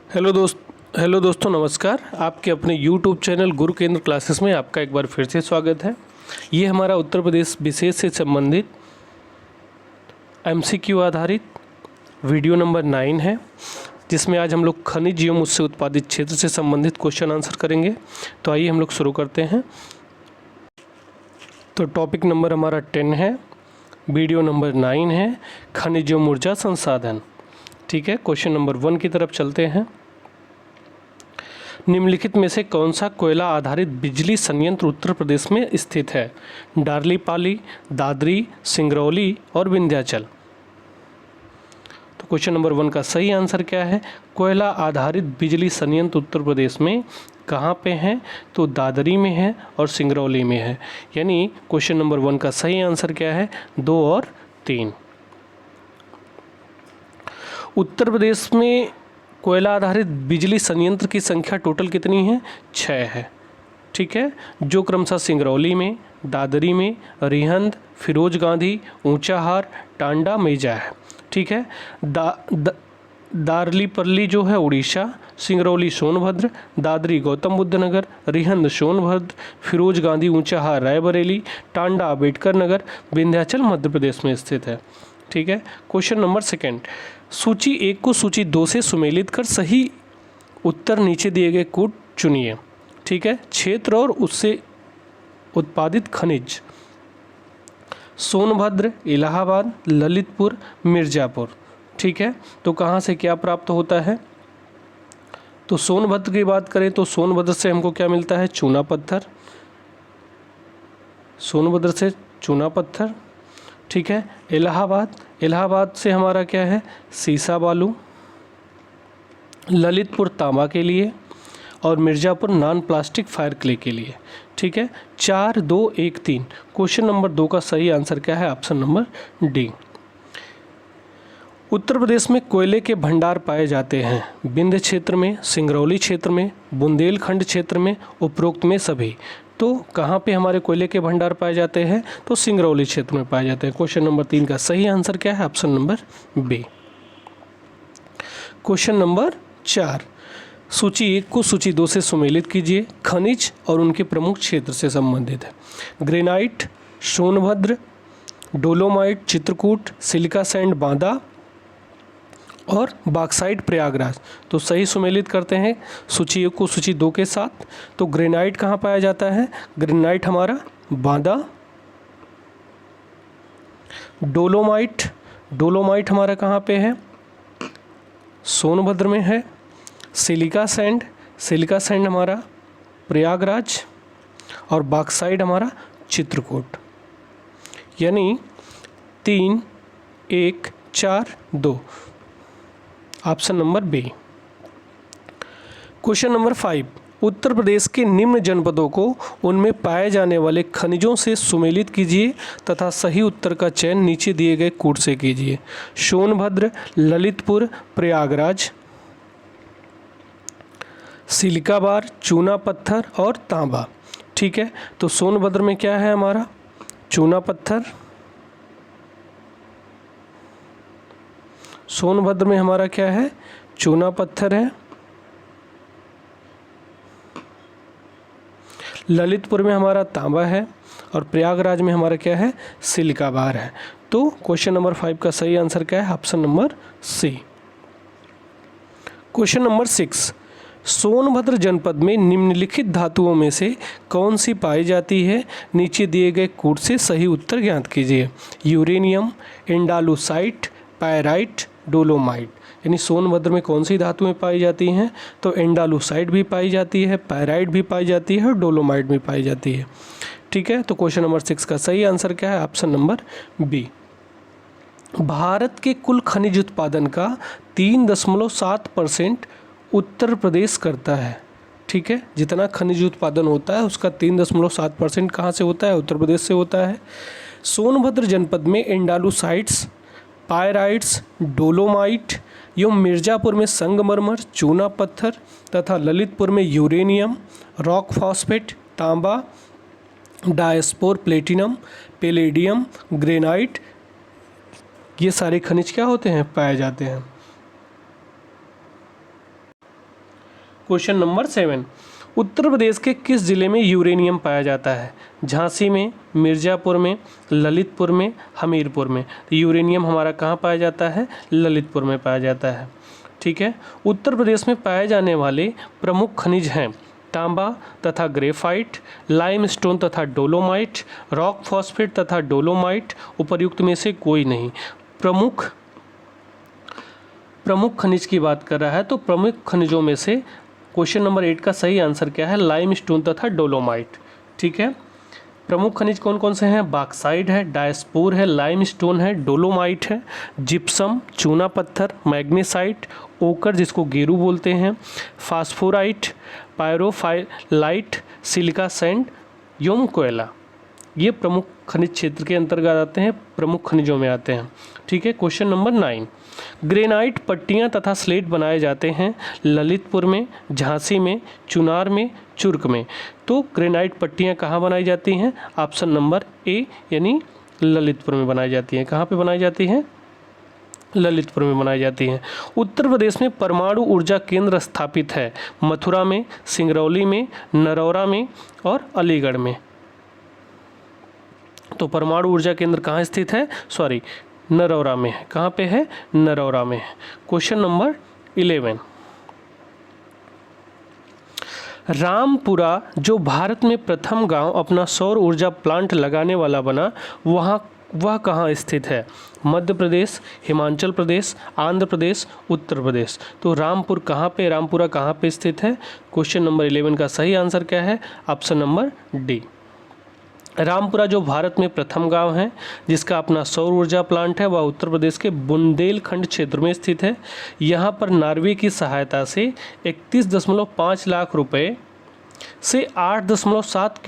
Hello दोस्तों, नमस्कार। आपके अपने YouTube चैनल गुरु केंद्र क्लासेस में आपका एक बार फिर से स्वागत है। ये हमारा उत्तर प्रदेश विशेष से संबंधित MCQ आधारित वीडियो नंबर 9 है, जिसमें आज हम लोग खनिज एवं उससे उत्पादित क्षेत्र से संबंधित क्वेश्चन आंसर करेंगे। तो आइए हम लोग शुरू करते हैं। तो टॉपिक नंबर हमारा 10 है, वीडियो नंबर 9 है, खनिज एवं ऊर्जा संसाधन। ठीक है, क्वेश्चन नंबर 1 की तरफ चलते हैं। निम्नलिखित में से कौन सा कोयला आधारित बिजली संयंत्र उत्तर प्रदेश में स्थित है? डार्लीपाली, दादरी, सिंगरौली और विंध्याचल। तो क्वेश्चन नंबर 1 का सही आंसर क्या है? कोयला आधारित बिजली संयंत्र उत्तर प्रदेश में कहाँ पे है? तो दादरी में है और सिंगरौली में है। यानी क्वेश्चन नंबर 1 का सही आंसर क्या है? 2 और 3। उत्तर प्रदेश में कोयला आधारित बिजली संयंत्र की संख्या टोटल कितनी है? 6 है। ठीक है, जो क्रमशः सिंगरौली में, दादरी में, रिहंद, फिरोज गांधी, ऊंचाहार, टांडा, मेजा है। ठीक है, दार्लीपल्ली जो है उड़ीसा, सिंगरौली सोनभद्र, दादरी गौतम बुद्ध नगर, रिहंद सोनभद्र, फिरोज गांधी ऊंचाहार रायबरेली, टांडा अम्बेडकर नगर, विंध्याचल मध्य प्रदेश में स्थित है। ठीक है, क्वेश्चन नंबर 2, सूची 1 को सूची 2 से सुमेलित कर सही उत्तर नीचे दिए गए कूट चुनिए। ठीक है, क्षेत्र और उससे उत्पादित खनिज: सोनभद्र, इलाहाबाद, ललितपुर, मिर्ज़ापुर। ठीक है, तो कहाँ से क्या प्राप्त होता है? तो सोनभद्र की बात करें तो सोनभद्र से हमको क्या मिलता है? चूना पत्थर। सोनभद्र से चूना पत्थर। ठीक है, इलाहाबाद से हमारा क्या है? सीसा बालू। ललितपुर तांबा के लिए और Mirzapur non plastic fire clay के लिए। ठीक है, 4, 2, 1, 3। क्वेश्चन नंबर 2 का सही आंसर क्या है? Option number D. Uttar Pradesh में कोयले के भंडार पाए जाते हैं विंध्य क्षेत्र में, सिंगरौली क्षेत्र में, बुंदेलखंड क्षेत्र में, उपरोक्त में सभी। तो कहाँ पे हमारे कोयले के भंडार पाए जाते हैं? तो सिंगरौली क्षेत्र में पाए जाते हैं। क्वेश्चन नंबर 3 का सही आंसर क्या है? Option number B. Question number 4, सूची 1 को सूची 2 से सुमेलित कीजिए। खनिज और उनके प्रमुख क्षेत्र से संबंधित है। Granite Sonbhadra, dolomite Chitrakoot, silica sand Banda और बॉक्साइट प्रयागराज। तो सही सुमेलित करते हैं सूची 1 को सूची 2 के साथ। तो ग्रेनाइट कहाँ पाया जाता है? ग्रेनाइट हमारा बांदा। डोलोमाइट हमारा कहाँ पे है? सोनभद्र में है। सिलिका सैंड हमारा प्रयागराज और बॉक्साइट हमारा चित्रकूट। यानी 3, 1, 4, 2, option number B. Question number 5, Uttar Pradesh के निम्न जनपदों को उनमें पाए जाने वाले खनिजों से सुमेलित कीजिए तथा सही उत्तर का चयन नीचे दिए गए कूट से कीजिए। सोनभद्र, ललितपुर, प्रयागराज, सिलिका बार, चूना पत्थर और तांबा। ठीक है, तो सोनभद्र में क्या है हमारा? चूना पत्थर। सोनभद्र में हमारा क्या है? चूना पत्थर है। ललितपुर में हमारा तांबा है और प्रयागराज में हमारा क्या है? सिलिका बार है। तो क्वेश्चन नंबर 5 का सही आंसर क्या है? Option number C. Question number 6, Sonbhadra जनपद में निम्नलिखित धातुओं में से कौन सी पाई जाती है? नीचे दिए गए कूट से सही उत्तर ज्ञात कीजिए। Uranium, andalusite, pyrite, dolomite. यानी सोनभद्र में कौन सी धातुएं पाई जाती हैं? तो इंडालुसाइट भी पाई जाती है, पायराइट भी पाई जाती है और डोलोमाइट भी पाई जाती है। ठीक है, तो क्वेश्चन नंबर 6 का सही आंसर क्या है? Option number B. भारत के कुल खनिज उत्पादन का 3.7% उत्तर प्रदेश करता है। ठीक है, जितना खनिज उत्पादन होता है उसका 3.7% कहाँ से होता है? उत्तर प्रदेश से होता है। सोनभद्र जनपद में इंडालुसाइट्स, पायराइट्स, डोलोमाइट एवं मिर्ज़ापुर में संगमरमर, चूना पत्थर तथा ललितपुर में यूरेनियम, रॉक फॉस्फेट, तांबा, डायस्पोर प्लेटिनम, पैलेडियम, ग्रेनाइट, ये सारे खनिज क्या होते हैं? पाए जाते हैं। क्वेश्चन नंबर 7, उत्तर प्रदेश के किस जिले में यूरेनियम पाया जाता है? झांसी में, मिर्ज़ापुर में, ललितपुर में, हमीरपुर में। तो यूरेनियम हमारा कहाँ पाया जाता है? ललितपुर में पाया जाता है। ठीक है। उत्तर प्रदेश में पाए जाने वाले प्रमुख खनिज हैं तांबा तथा ग्रेफाइट, लाइमस्टोन तथा डोलोमाइट, रॉक फॉस्फेट तथा डोलोमाइट, उपर्युक्त में से कोई नहीं। प्रमुख खनिज की बात कर रहा है तो प्रमुख खनिजों में से क्वेश्चन नंबर 8 का सही आंसर क्या है? लाइमस्टोन तथा डोलोमाइट। ठीक है। प्रमुख खनिज कौन कौन से हैं? बॉक्साइट है, डायस्पोर है, लाइमस्टोन है, डोलोमाइट है, जिप्सम चूना पत्थर, मैग्नीसाइट, ओकर जिसको गेरू बोलते हैं, फास्फोराइट, पायरोफाइलाइट, सिलिका सैंड, योम कोयला। ये प्रमुख खनिज क्षेत्र के अंतर्गत आते हैं, प्रमुख खनिजों में आते हैं। ठीक है। क्वेश्चन नंबर 9, ग्रेनाइट पट्टियाँ तथा स्लेट बनाए जाते हैं ललितपुर में, झांसी में, चुनार में, चुर्क में। तो ग्रेनाइट पट्टियाँ कहाँ बनाई जाती हैं? ऑप्शन नंबर ए यानी ललितपुर में बनाई जाती हैं। कहाँ पे बनाई जाती हैं? ललितपुर में बनाई जाती हैं। उत्तर प्रदेश में परमाणु ऊर्जा केंद्र स्थापित है मथुरा में, सिंगरौली में, नरौरा में और अलीगढ़ में। तो परमाणु ऊर्जा केंद्र कहाँ स्थित है? नरौरा में है। कहाँ पे है? नरौरा में है। क्वेश्चन नंबर 11, रामपुरा जो भारत में प्रथम गांव अपना सौर ऊर्जा प्लांट लगाने वाला बना, वह कहाँ स्थित है? मध्य प्रदेश, हिमाचल प्रदेश, आंध्र प्रदेश, उत्तर प्रदेश। तो रामपुरा कहाँ पे स्थित है? क्वेश्चन नंबर 11 का सही आंसर क्या है? Option number D. रामपुरा जो भारत में प्रथम गांव है जिसका अपना सौर ऊर्जा प्लांट है, वह उत्तर प्रदेश के बुंदेलखंड क्षेत्र में स्थित है। यहाँ पर नार्वे की सहायता से 31.5 लाख रुपए से 8.7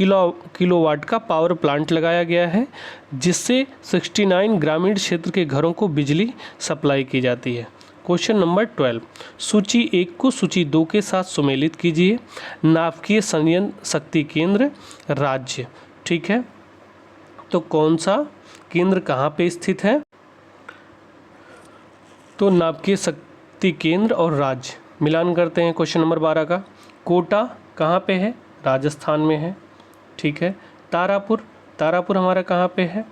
किलोवाट का पावर प्लांट लगाया गया है, जिससे 69 ग्रामीण क्षेत्र के घरों को बिजली सप्लाई की जाती है। क्वेश्चन नंबर 12, सूची 1 को सूची 2 के साथ सुमेलित कीजिए। नाभिकीय संयंत्र शक्ति केंद्र राज्य। ठीक है। तो कौन सा केंद्र कहाँ पे स्थित है? तो नाभिकीय शक्ति केंद्र और राज्य मिलान करते हैं। क्वेश्चन नंबर 12 का, कोटा कहाँ पे है? राजस्थान में है। ठीक है। तारापुर हमारा कहाँ पे है?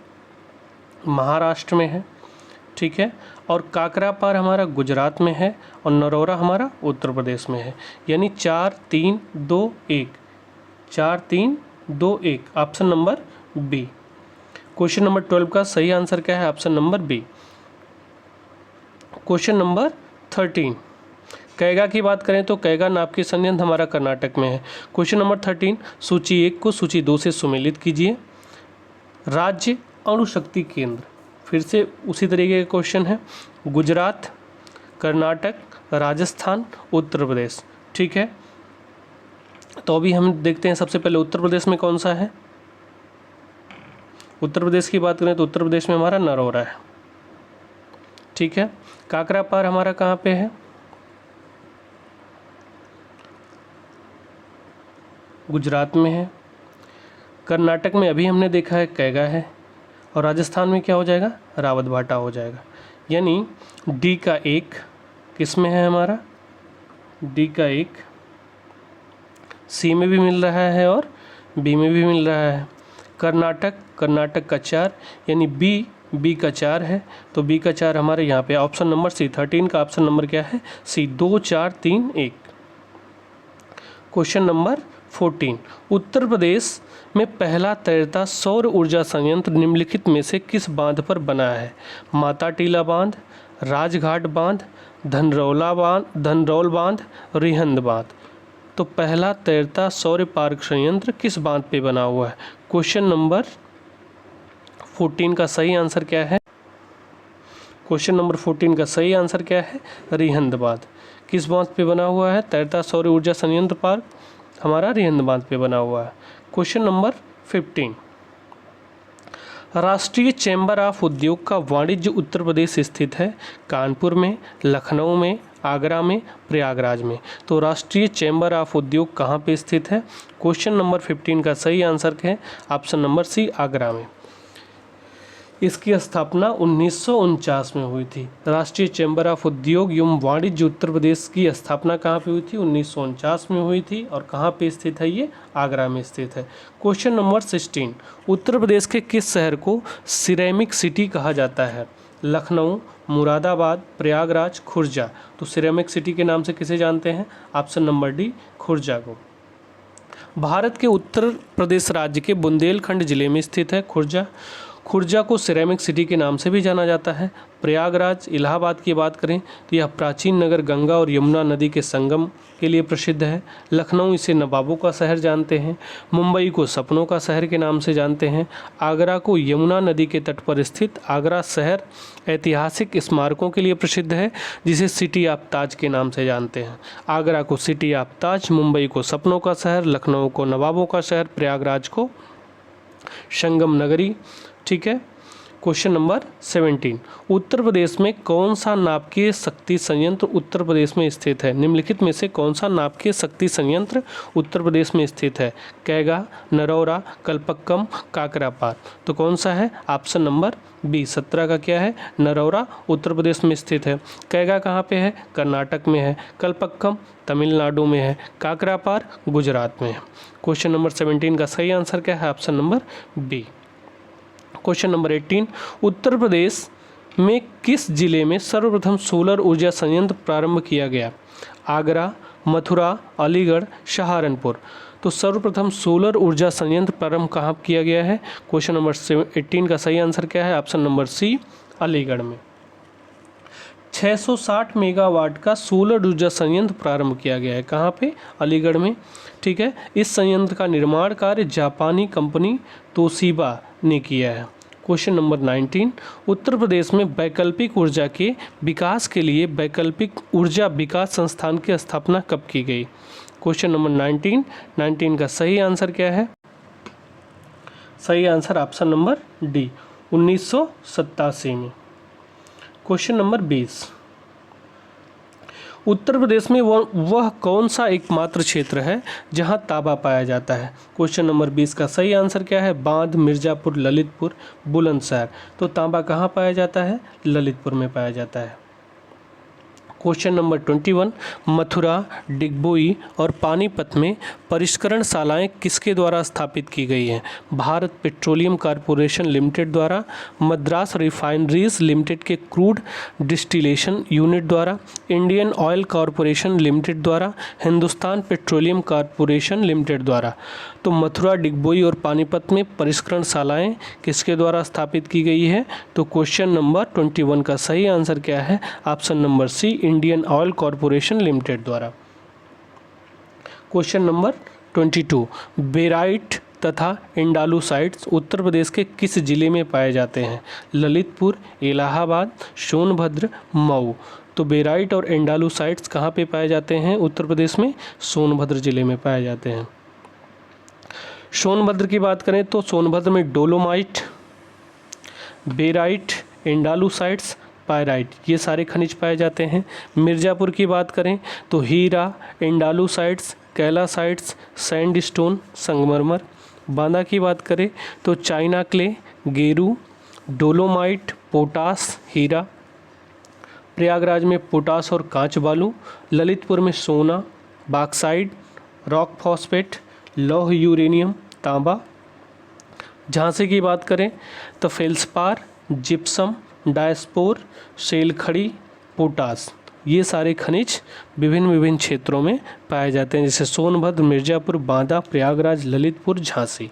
महाराष्ट्र में है। ठीक है। और काकरापार हमारा गुजरात में है और नरौरा हमारा उत्तर प्रदेश में है। यानी 4 3 2 1 4 3 2 1 option number B. Question number 12 का सही आंसर क्या है? Option number B. Question number 13, Kaiga की बात करें तो कैगा नाभिकीय संयंत्र हमारा कर्नाटक में है। क्वेश्चन नंबर 13, सूची 1 को सूची 2 से सुमेलित कीजिए। राज्य अणुशक्ति केंद्र, फिर से उसी तरीके का क्वेश्चन है। गुजरात, कर्नाटक, राजस्थान, उत्तर प्रदेश। ठीक है। तो अभी हम देखते हैं सबसे पहले उत्तर प्रदेश में कौन सा है। उत्तर प्रदेश की बात करें तो उत्तर प्रदेश में हमारा नरौरा है। ठीक है। काकरापार हमारा कहाँ पे है? गुजरात में है। कर्नाटक में अभी हमने देखा है कैगा है और राजस्थान में क्या हो जाएगा? रावतभाटा हो जाएगा। यानी डी का 1 किस में है हमारा? डी का 1 सी में भी मिल रहा है और बी में भी मिल रहा है। कर्नाटक का 4 यानी बी का 4 है, तो बी का 4 हमारे यहाँ पे ऑप्शन नंबर सी। 13 का ऑप्शन नंबर क्या है? सी। 2 4 3 1। क्वेश्चन नंबर 14, उत्तर प्रदेश में पहला तैरता सौर ऊर्जा संयंत्र निम्नलिखित में से किस बांध पर बना है? माता टीला बांध, राजघाट बांध, धनरौल बांध, रिहंद बांध। तो पहला तैरता सौर पार्क संयंत्र किस बांध पे बना हुआ है? क्वेश्चन नंबर 14 का सही आंसर क्या है? क्वेश्चन नंबर 14 का सही आंसर क्या है? रिहंद बांध। किस बांध पे बना हुआ है तैरता सौर ऊर्जा संयंत्र पार्क? हमारा रिहंद बांध पे बना हुआ है। क्वेश्चन नंबर 15, राष्ट्रीय चैम्बर ऑफ उद्योग का वाणिज्य उत्तर प्रदेश स्थित है? कानपुर में, लखनऊ में, आगरा में, प्रयागराज में। तो राष्ट्रीय चैम्बर ऑफ उद्योग कहाँ पे स्थित है? क्वेश्चन नंबर 15 का सही आंसर है ऑप्शन नंबर सी, आगरा में। इसकी स्थापना 1949 में हुई थी। राष्ट्रीय चैम्बर ऑफ उद्योग एवं वाणिज्य उत्तर प्रदेश की स्थापना कहाँ पे हुई थी? 1949 में हुई थी। और कहाँ पे स्थित है ये? आगरा में स्थित है। क्वेश्चन नंबर 16, उत्तर प्रदेश के किस शहर को सिरेमिक सिटी कहा जाता है? लखनऊ, मुरादाबाद, प्रयागराज, खुर्जा। तो सिरेमिक सिटी के नाम से किसे जानते हैं? ऑप्शन नंबर डी, खुर्जा को। भारत के उत्तर प्रदेश राज्य के बुंदेलखंड जिले में स्थित है खुर्जा। खुर्जा को सिरेमिक सिटी के नाम से भी जाना जाता है। प्रयागराज, इलाहाबाद की बात करें तो यह प्राचीन नगर गंगा और यमुना नदी के संगम के लिए प्रसिद्ध है। लखनऊ इसे नवाबों का शहर जानते हैं। मुंबई को सपनों का शहर के नाम से जानते हैं। आगरा को यमुना नदी के तट पर स्थित आगरा शहर ऐतिहासिक स्मारकों के लिए प्रसिद्ध है, जिसे सिटी ऑफ ताज के नाम से जानते हैं। आगरा को सिटी ऑफ ताज, मुंबई को सपनों का शहर, लखनऊ को नवाबों का शहर, प्रयागराज को संगम नगरी। ठीक है। क्वेश्चन नंबर 17, उत्तर प्रदेश में कौन सा नाभिकीय शक्ति संयंत्र उत्तर प्रदेश में स्थित है? निम्नलिखित में से कौन सा नाभिकीय शक्ति संयंत्र उत्तर प्रदेश में स्थित है? कैगा, नरौरा, कल्पक्कम, काकरापार। तो कौन सा है? ऑप्शन नंबर बी, 17 का क्या है? नरौरा उत्तर प्रदेश में स्थित है। कैगा कहाँ पे है? कर्नाटक में है। कल्पक्कम तमिलनाडु में है। काकरापार गुजरात में है। क्वेश्चन नंबर 17 का सही आंसर क्या है? Option number B. Question number 18, Uttar Pradesh में किस जिले में सर्वप्रथम सोलर ऊर्जा संयंत्र प्रारंभ किया गया? आगरा, मथुरा, अलीगढ़, सहारनपुर। तो सर्वप्रथम सोलर ऊर्जा संयंत्र प्रारंभ कहाँ किया गया है? क्वेश्चन नंबर 18 का सही आंसर क्या है? ऑप्शन नंबर सी, अलीगढ़ में। 660 मेगावाट का सोलर ऊर्जा संयंत्र प्रारंभ किया गया है। कहाँ पे? अलीगढ़ में। ठीक है। इस संयंत्र का निर्माण कार्य जापानी कंपनी तोशिबा ने किया है। क्वेश्चन नंबर 19, उत्तर प्रदेश में वैकल्पिक ऊर्जा के विकास के लिए वैकल्पिक ऊर्जा विकास संस्थान की स्थापना कब की गई? क्वेश्चन नंबर 19 का सही आंसर क्या है? सही आंसर ऑप्शन नंबर डी, 1987 में। क्वेश्चन नंबर 20, उत्तर प्रदेश में वह कौन सा एकमात्र क्षेत्र है जहां तांबा पाया जाता है? क्वेश्चन नंबर 20 का सही आंसर क्या है? बांध, मिर्ज़ापुर, ललितपुर, बुलंदशहर। तो तांबा कहाँ पाया जाता है? ललितपुर में पाया जाता है। क्वेश्चन नंबर 21, मथुरा, डिगबोई और पानीपत में परिष्करणशालाएं किसके द्वारा स्थापित की गई हैं? भारत पेट्रोलियम कॉरपोरेशन लिमिटेड द्वारा, मद्रास रिफाइनरीज लिमिटेड के क्रूड डिस्टिलेशन यूनिट द्वारा, इंडियन ऑयल कॉरपोरेशन लिमिटेड द्वारा, हिंदुस्तान पेट्रोलियम कॉरपोरेशन लिमिटेड द्वारा। तो मथुरा, डिगबोई और पानीपत में परिष्करणशालाएं किसके द्वारा स्थापित की गई है? तो क्वेश्चन नंबर 21 का सही आंसर क्या है? Option number C, Indian Oil Corporation Limited द्वारा। क्वेश्चन नंबर 22, बेराइट तथा इंडालुसाइड्स उत्तर प्रदेश के किस जिले में पाए जाते हैं? ललितपुर, इलाहाबाद, सोनभद्र, मऊ। तो बेराइट और इंडालुसाइड्स कहाँ पे पाए जाते हैं उत्तर प्रदेश में? सोनभद्र जिले में पाए जाते हैं। सोनभद्र की बात करें तो सोनभद्र में डोलोमाइट, बेराइट, इंडालुसाइड्स, पायराइट ये सारे खनिज पाए जाते हैं। मिर्ज़ापुर की बात करें तो हीरा, इंडालुसाइड्स, कैलासाइड्स, सैंडस्टोन, संगमरमर। बांदा की बात करें तो चाइना क्ले, गेरू, डोलोमाइट, पोटास, हीरा। प्रयागराज में पोटास और कांच बालू। ललितपुर में सोना, बॉक्साइट, रॉक फॉस्फेट, लौह यूरेनियम, तांबा। झांसी की बात करें तो फेल्सपार, जिप्सम, डायस्पोर, शेल खड़ी, पोटास ये सारे खनिज विभिन्न क्षेत्रों में पाए जाते हैं, जैसे सोनभद्र, मिर्ज़ापुर, बांदा, प्रयागराज, ललितपुर, झांसी।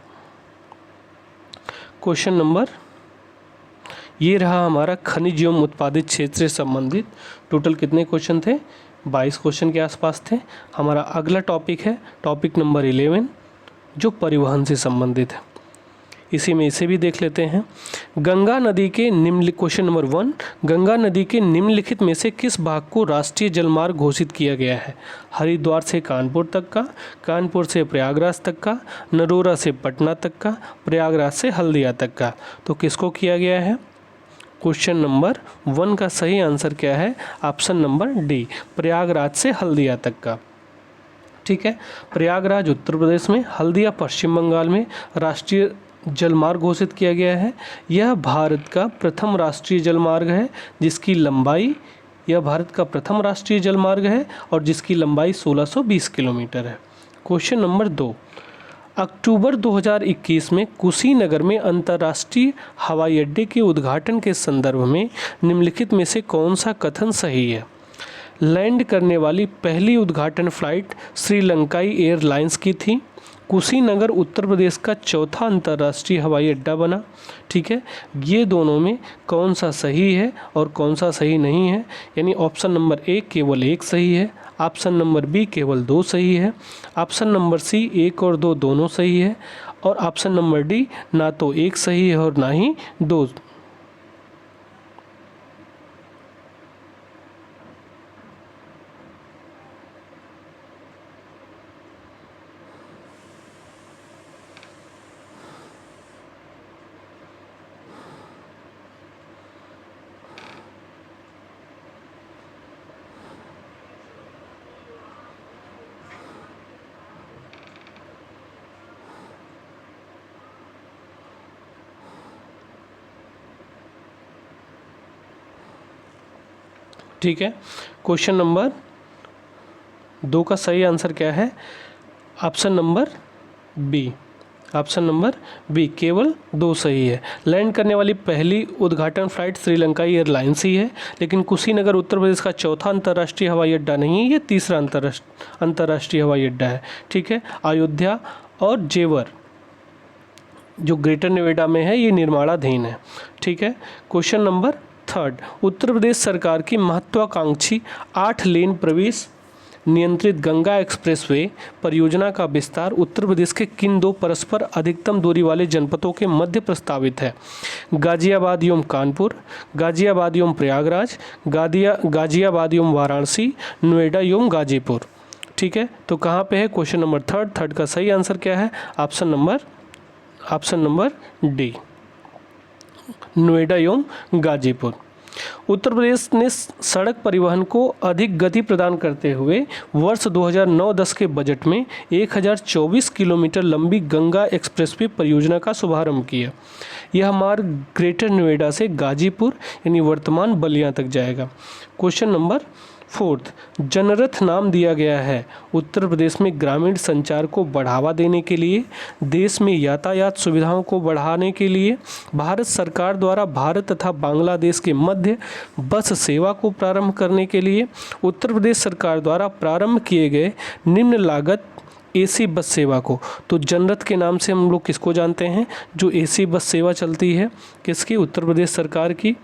क्वेश्चन नंबर, ये रहा हमारा खनिज एवं उत्पादित क्षेत्र से संबंधित। टोटल कितने क्वेश्चन थे? 22 क्वेश्चन के आसपास थे। हमारा अगला टॉपिक है टॉपिक नंबर 11 जो परिवहन से संबंधित है। इसी में इसे भी देख लेते हैं। गंगा नदी के क्वेश्चन नंबर 1, गंगा नदी के निम्नलिखित में से किस भाग को राष्ट्रीय जलमार्ग घोषित किया गया है? हरिद्वार से कानपुर तक का, कानपुर से प्रयागराज तक का, नरोरा से पटना तक का, प्रयागराज से हल्दिया तक का। तो किसको किया गया है? क्वेश्चन नंबर 1 का सही आंसर क्या है? ऑप्शन नंबर डी, प्रयागराज से हल्दिया तक का। ठीक है। प्रयागराज उत्तर प्रदेश में, हल्दिया पश्चिम बंगाल में राष्ट्रीय जलमार्ग घोषित किया गया है। यह भारत का प्रथम राष्ट्रीय जलमार्ग है जिसकी लंबाई यह भारत का प्रथम राष्ट्रीय जलमार्ग है और जिसकी लंबाई 1620 किलोमीटर है। क्वेश्चन नंबर 2, अक्टूबर 2021 में कुशीनगर में अंतर्राष्ट्रीय हवाई अड्डे के उद्घाटन के संदर्भ में निम्नलिखित में से कौन सा कथन सही है? लैंड करने वाली पहली उद्घाटन फ्लाइट श्रीलंकाई एयरलाइंस की थी। कुशीनगर उत्तर प्रदेश का चौथा अंतर्राष्ट्रीय हवाई अड्डा बना। ठीक है, ये दोनों में कौन सा सही है और कौन सा सही नहीं है? यानी ऑप्शन नंबर ए केवल एक सही है, ऑप्शन नंबर बी केवल 2 सही है, ऑप्शन नंबर सी 1 और 2 दोनों सही है और ऑप्शन नंबर डी ना तो 1 सही है और ना ही 2। ठीक है, क्वेश्चन नंबर 2 का सही आंसर क्या है? Option number B, option number B केवल 2 सही है। लैंड करने वाली पहली उद्घाटन फ्लाइट श्रीलंकाई एयरलाइंस ही है, लेकिन कुशीनगर उत्तर प्रदेश का चौथा अंतर्राष्ट्रीय हवाई अड्डा नहीं है, ये तीसरा अंतर्राष्ट्रीय हवाई अड्डा है। ठीक है, अयोध्या और जेवर जो ग्रेटर नोएडा में है ये निर्माणाधीन है। ठीक है, क्वेश्चन नंबर 3, उत्तर प्रदेश सरकार की महत्वाकांक्षी 8 लेन प्रवेश नियंत्रित गंगा एक्सप्रेसवे परियोजना का विस्तार उत्तर प्रदेश के किन 2 परस्पर अधिकतम दूरी वाले जनपदों के मध्य प्रस्तावित है? गाजियाबाद एवं कानपुर, गाजियाबाद एवं प्रयागराज, गाजियाबाद एवं वाराणसी, नोएडा एवं गाजीपुर। ठीक है, तो कहाँ पे है? क्वेश्चन नंबर 3 का सही आंसर क्या है? ऑप्शन नंबर डी, नोएडा एवं गाजीपुर। उत्तर प्रदेश ने सड़क परिवहन को अधिक गति प्रदान करते हुए वर्ष 2009-10 के बजट में 1024 किलोमीटर लंबी गंगा एक्सप्रेसवे परियोजना का शुभारंभ किया। यह मार्ग ग्रेटर नोएडा से गाजीपुर यानी वर्तमान बलिया तक जाएगा। क्वेश्चन नंबर 4, जनरथ नाम दिया गया है उत्तर प्रदेश में ग्रामीण संचार को बढ़ावा देने के लिए, देश में यातायात सुविधाओं को बढ़ाने के लिए, भारत सरकार द्वारा भारत तथा बांग्लादेश के मध्य बस सेवा को प्रारंभ करने के लिए, उत्तर प्रदेश सरकार द्वारा प्रारंभ किए गए निम्न लागत एसी बस सेवा को। तो जनरथ के नाम से हम लोग किसको जानते हैं? जो एसी बस सेवा चलती है किसकी? उत्तर प्रदेश सरकार की।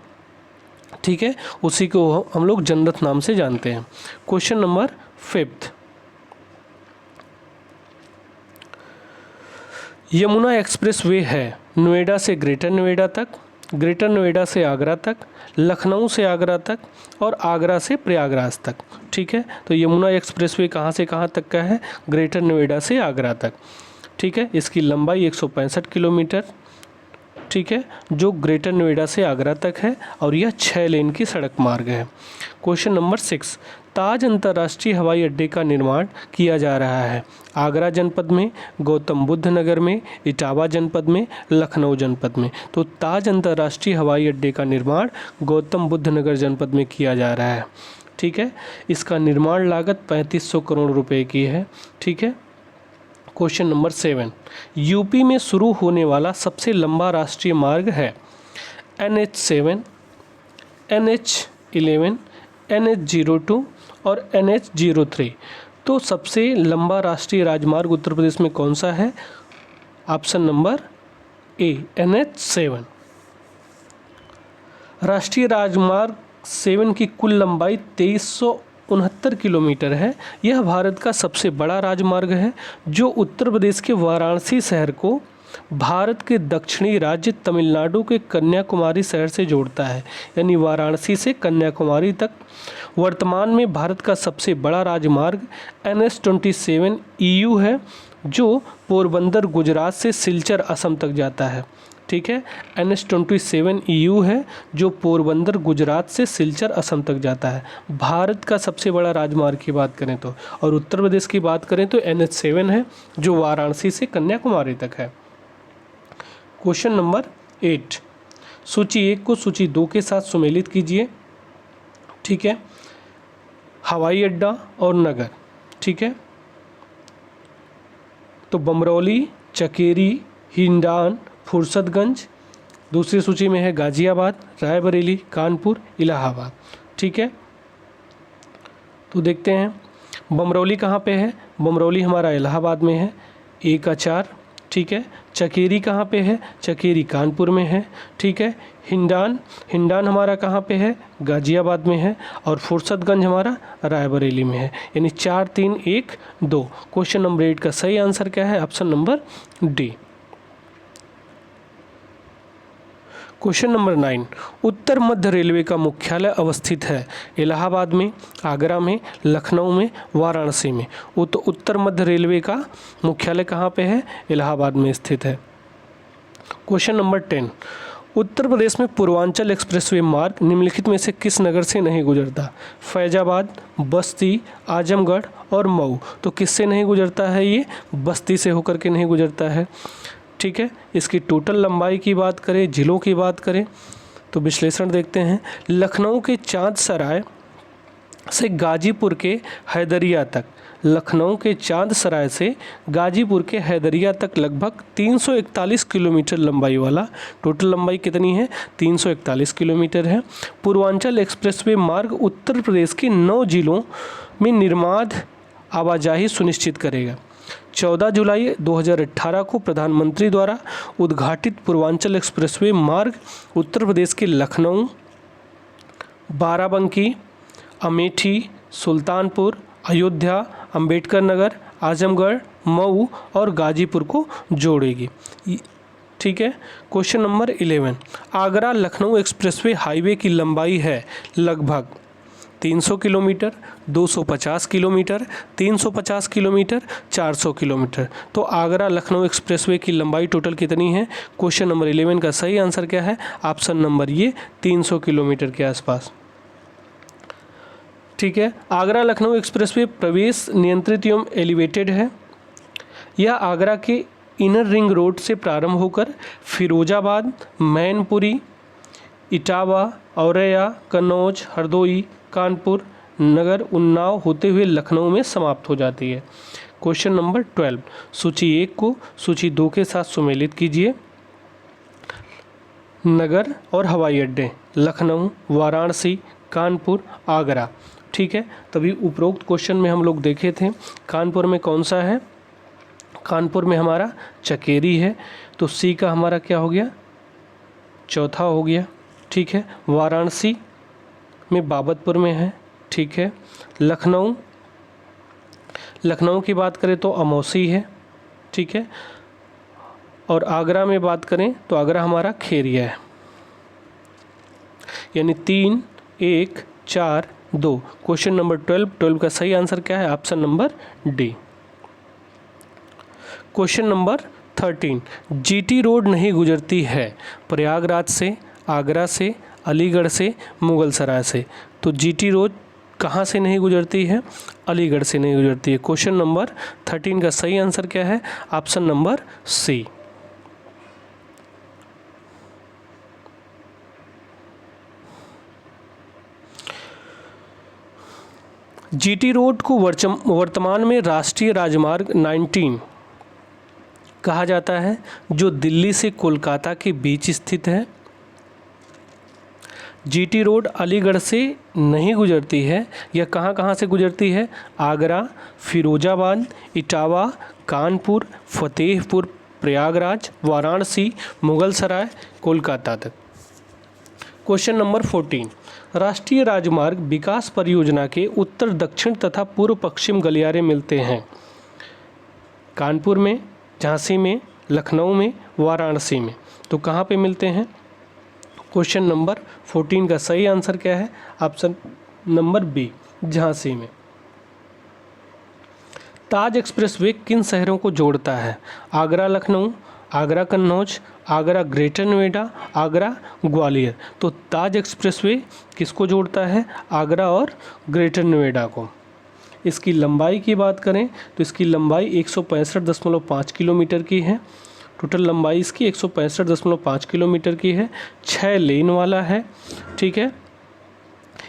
ठीक है, उसी को हम लोग जनरथ नाम से जानते हैं। क्वेश्चन नंबर 5, यमुना एक्सप्रेसवे है नोएडा से ग्रेटर नोएडा तक, ग्रेटर नोएडा से आगरा तक, लखनऊ से आगरा तक और आगरा से प्रयागराज तक। ठीक है, तो यमुना एक्सप्रेसवे कहाँ से कहाँ तक का है? ग्रेटर नोएडा से आगरा तक। ठीक है, इसकी लंबाई 165 किलोमीटर। ठीक है, जो ग्रेटर नोएडा से आगरा तक है और यह 6 लेन की सड़क मार्ग है। क्वेश्चन नंबर 6, ताज अंतर्राष्ट्रीय हवाई अड्डे का निर्माण किया जा रहा है आगरा जनपद में, गौतम बुद्ध नगर में, इटावा जनपद में, लखनऊ जनपद में। तो ताज अंतर्राष्ट्रीय हवाई अड्डे का निर्माण गौतम बुद्ध नगर जनपद में किया जा रहा है। ठीक है, इसका निर्माण लागत 3500 करोड़ रुपए की है। ठीक है, क्वेश्चन नंबर 7, यूपी में शुरू होने वाला सबसे लंबा राष्ट्रीय मार्ग है NH7, NH11, NH02 और NH03। तो सबसे लंबा राष्ट्रीय राजमार्ग उत्तर प्रदेश में कौन सा है? Option number A, NH7। राष्ट्रीय राजमार्ग 7 की कुल लंबाई 2369 किलोमीटर है। यह भारत का सबसे बड़ा राजमार्ग है जो उत्तर प्रदेश के वाराणसी शहर को भारत के दक्षिणी राज्य तमिलनाडु के कन्याकुमारी शहर से जोड़ता है, यानी वाराणसी से कन्याकुमारी तक। वर्तमान में भारत का सबसे बड़ा राजमार्ग NH27 EU है जो पोरबंदर गुजरात से सिलचर असम तक जाता है। ठीक है, NH27 EU है जो पोरबंदर गुजरात से सिलचर असम तक जाता है। भारत का सबसे बड़ा राजमार्ग की बात करें तो, और उत्तर प्रदेश की बात करें तो NH7 है जो वाराणसी से कन्याकुमारी तक है। क्वेश्चन नंबर 8, सूची 1 को सूची 2 के साथ सुमेलित कीजिए। ठीक है, हवाई अड्डा और नगर। ठीक है, तो बमरौली, चकेरी, हिंडौन, फुर्सतगंज। दूसरी सूची में है गाजियाबाद, रायबरेली, कानपुर, इलाहाबाद। ठीक है, तो देखते हैं बमरौली कहाँ पे है। बमरौली हमारा इलाहाबाद में है, ए का 4। ठीक है, चकेरी कहाँ पे है, चकेरी कानपुर में है। ठीक है, हिंडौन हमारा कहाँ पे है, गाजियाबाद में है। और फुर्सतगंज हमारा रायबरेली में है। यानी 4, 3, 1, 2। क्वेश्चन नंबर 8 का सही आंसर क्या है, option number D. Question number 9, उत्तर मध्य रेलवे का मुख्यालय अवस्थित है इलाहाबाद में, आगरा में, लखनऊ में, वाराणसी में। उत्तर मध्य रेलवे का मुख्यालय कहाँ पे है, इलाहाबाद में स्थित है। क्वेश्चन नंबर 10, उत्तर प्रदेश में पूर्वांचल एक्सप्रेसवे मार्ग निम्नलिखित में से किस नगर से नहीं गुजरता। फैजाबाद, बस्ती, आजमगढ़ और मऊ। तो किससे नहीं गुजरता है, ये बस्ती से होकर के नहीं गुजरता है। ठीक है, इसकी टोटल लंबाई की बात करें, जिलों की बात करें, तो विश्लेषण देखते हैं। लखनऊ के चांद सराय से गाजीपुर के हैदरिया तक, लखनऊ के चांद सराय से गाजीपुर के हैदरिया तक लगभग 341 किलोमीटर लंबाई वाला, टोटल लंबाई कितनी है, 341 किलोमीटर है। पूर्वांचल एक्सप्रेसवे मार्ग उत्तर प्रदेश के 9 जिलों में निर्बाध आवाजाही सुनिश्चित करेगा। 14 जुलाई 2018 को प्रधानमंत्री द्वारा उद्घाटित पूर्वांचल एक्सप्रेसवे मार्ग उत्तर प्रदेश के लखनऊ, बाराबंकी, अमेठी, सुल्तानपुर, अयोध्या, अंबेडकर नगर, आजमगढ़, मऊ और गाजीपुर को जोड़ेगी। ठीक है, question number 11, Agra Lucknow expressway highway की लंबाई है लगभग 300 किलोमीटर, 250 किलोमीटर, 350 किलोमीटर, 400 किलोमीटर। तो आगरा लखनऊ एक्सप्रेसवे की लंबाई टोटल कितनी है। क्वेश्चन नंबर 11 का सही आंसर क्या है, ऑप्शन नंबर ये 300 किलोमीटर के आसपास। ठीक है, आगरा लखनऊ एक्सप्रेसवे प्रवेश नियंत्रित एवं एलिवेटेड है। यह आगरा के इनर रिंग रोड से प्रारंभ होकर फिरोजाबाद, मैनपुरी, इटावा, औरैया, कन्नौज, हरदोई, कानपुर, नगर, उन्नाव होते हुए लखनऊ में समाप्त हो जाती है। क्वेश्चन नंबर 12, सूची 1 को सूची 2 के साथ सुमेलित कीजिए। नगर और हवाई अड्डे, लखनऊ, वाराणसी, कानपुर, आगरा। ठीक है, तभी उपरोक्त क्वेश्चन में हम लोग देखे थे कानपुर में कौन सा है, कानपुर में हमारा चकेरी है, तो सी का हमारा क्या हो गया, चौथा हो गया। ठीक है, वाराणसी में बाबतपुर में है। ठीक है, लखनऊ की बात करें तो अमौसी है। ठीक है, और आगरा में बात करें तो आगरा हमारा खेरिया है। यानी 3, 1, 4, 2। क्वेश्चन नंबर 12 का सही आंसर क्या है, option number D. Question number 13, GT road नहीं गुजरती है प्रयागराज से, आगरा से, अलीगढ़ से, मुगल सराय से। तो जीटी रोड कहाँ से नहीं गुजरती है, अलीगढ़ से नहीं गुजरती है। क्वेश्चन नंबर 13 का सही आंसर क्या है, option number C. GT road को वर्तमान में राष्ट्रीय राजमार्ग 19 कहा जाता है, जो दिल्ली से कोलकाता के बीच स्थित है। जीटी रोड अलीगढ़ से नहीं गुजरती है, यह कहाँ से गुजरती है, आगरा, फिरोजाबाद, इटावा, कानपुर, फतेहपुर, प्रयागराज, वाराणसी, मुगल सराय, कोलकाता तक। क्वेश्चन नंबर 14, राष्ट्रीय राजमार्ग विकास परियोजना के उत्तर दक्षिण तथा पूर्व पश्चिम गलियारे मिलते हैं कानपुर में, झांसी में, लखनऊ में, वाराणसी में। तो कहाँ पे मिलते हैं। क्वेश्चन नंबर 14 का सही आंसर क्या है, ऑप्शन नंबर बी, झांसी में। ताज एक्सप्रेसवे किन शहरों को जोड़ता है, आगरा लखनऊ, आगरा कन्नौज, आगरा ग्रेटर नोएडा, आगरा ग्वालियर। तो ताज एक्सप्रेसवे किसको जोड़ता है, आगरा और ग्रेटर नोएडा को। इसकी लंबाई की बात करें तो इसकी लंबाई 165.5 किलोमीटर की है। टोटल लंबाई इसकी 165.5 किलोमीटर की है, 6 लेन वाला है। ठीक है,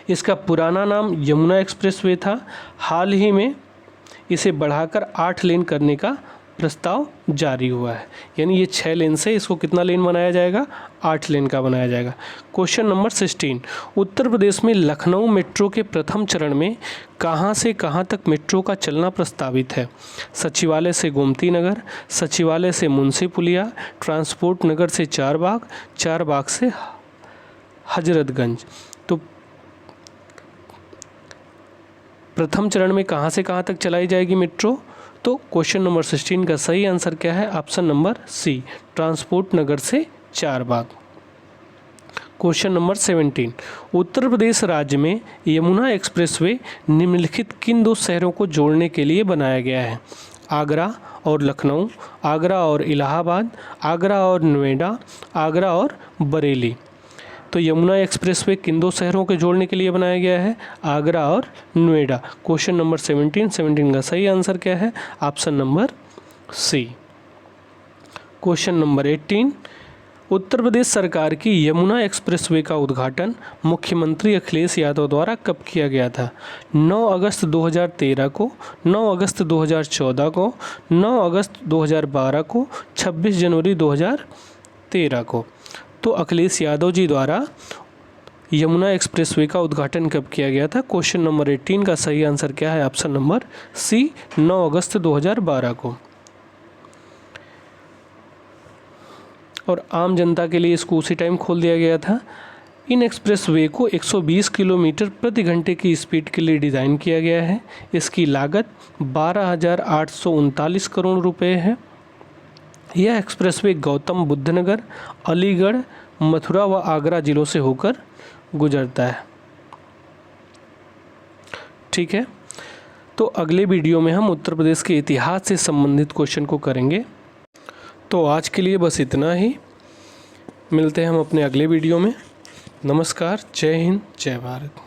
इसका पुराना नाम यमुना एक्सप्रेसवे था। हाल ही में इसे बढ़ाकर 8 लेन करने का प्रस्ताव जारी हुआ है, यानी ये 6 लेन से इसको कितना लेन बनाया जाएगा, 8 लेन का बनाया जाएगा। क्वेश्चन नंबर 16, उत्तर प्रदेश में लखनऊ मेट्रो के प्रथम चरण में कहाँ से कहाँ तक मेट्रो का चलना प्रस्तावित है? सचिवालय से गोमती नगर, सचिवालय से मुंशी पुलिया, ट्रांसपोर्ट नगर से चारबाग, चारबाग से हजरतगंज। तो प्रथम चरण में कहाँ से कहाँ तक चलाई जाएगी मेट्रो? तो क्वेश्चन नंबर 16 का सही आंसर क्या है? ऑप्शन नंबर सी, ट्रांसपोर्ट नगर से चारबाग। क्वेश्चन नंबर 17, उत्तर प्रदेश राज्य में यमुना एक्सप्रेसवे निम्नलिखित किन 2 शहरों को जोड़ने के लिए बनाया गया है? आगरा और लखनऊ, आगरा और इलाहाबाद, आगरा और नोएडा, आगरा और बरेली। तो यमुना एक्सप्रेसवे किन 2 शहरों के जोड़ने के लिए बनाया गया है? आगरा और नोएडा। क्वेश्चन नंबर 17 का सही आंसर क्या है? Option number C. Question number 18, Uttar Pradesh सरकार की यमुना एक्सप्रेसवे का उद्घाटन मुख्यमंत्री अखिलेश यादव द्वारा कब किया गया था? 9 अगस्त 2013 को, 9 अगस्त 2014 को, 9 अगस्त 2012 को, 26 जनवरी 2013 को। तो अखिलेश यादव जी द्वारा यमुना एक्सप्रेसवे का उद्घाटन कब किया गया था? क्वेश्चन नंबर 18 का सही आंसर क्या है? ऑप्शन नंबर सी, 9 अगस्त 2012 को। और आम जनता के लिए इसको उसी टाइम खोल दिया गया था। इन एक्सप्रेसवे को 120 किलोमीटर प्रति घंटे की स्पीड के लिए डिज़ाइन किया गया है। इसकी लागत 12,839 करोड़ रुपए है। यह एक्सप्रेसवे गौतम बुद्ध नगर, अलीगढ़, मथुरा व आगरा जिलों से होकर गुजरता है। ठीक है, तो अगले वीडियो में हम उत्तर प्रदेश के इतिहास से संबंधित क्वेश्चन को करेंगे। तो आज के लिए बस इतना ही, मिलते हैं हम अपने अगले वीडियो में। नमस्कार, जय हिंद, जय भारत।